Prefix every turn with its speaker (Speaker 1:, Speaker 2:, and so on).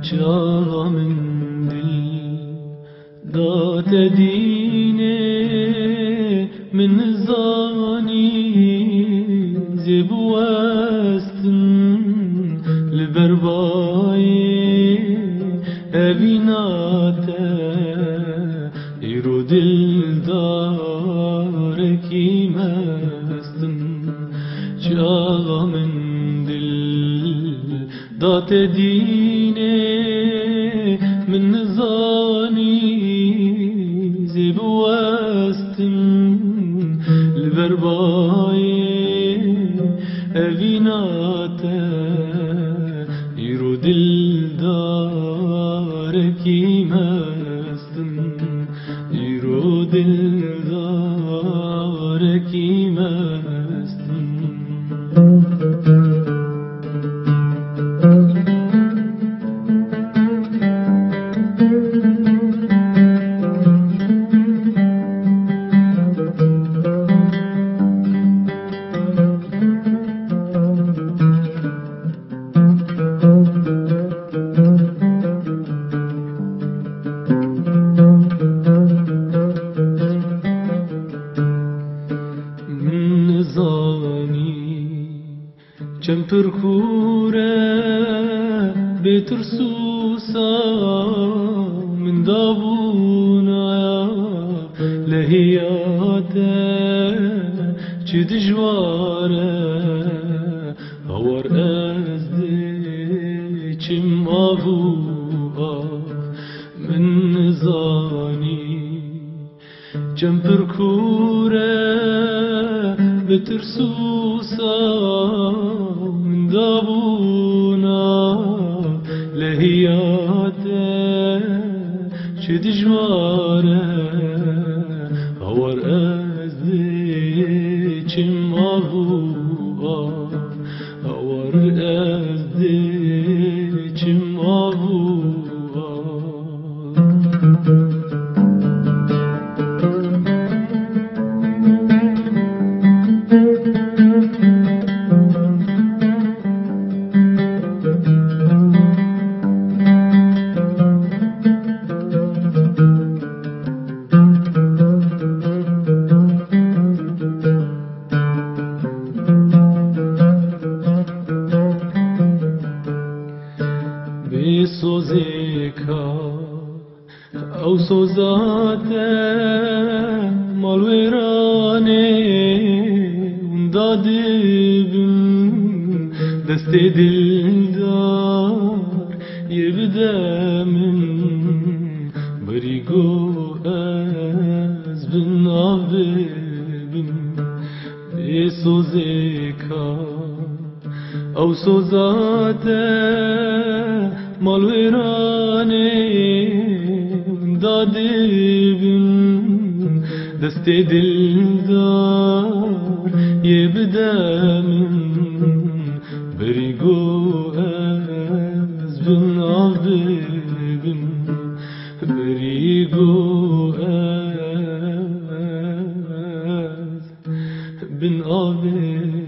Speaker 1: چاوا من دل دات دینه من زانی زبوستن لبربای اویناته ایرو دل دارکی مستن چاوا من دل دات دینه من زانی زبوستن لبربای اویناته ایرو دل دارکی مستن ایرو دل دارکی مستن چم پرکوره بترسوسا من دابونا لهیاته چی دجواره هور از دی چم آبوها من زانی چم پرکوره بترسوسا من دابونا لهیاته چه دجواره هور از دی چم آبوها هور از دی چم آبوها سوزیکا او سوزاته مال ویرانه داده بم دست دلدار یه بده من بریگو از بن آبه بم سوزیکا او سوزاته مال ویرانه داده بم دست دلدار یه بده من بریگو از بن آبه بم بریگو از بن آبه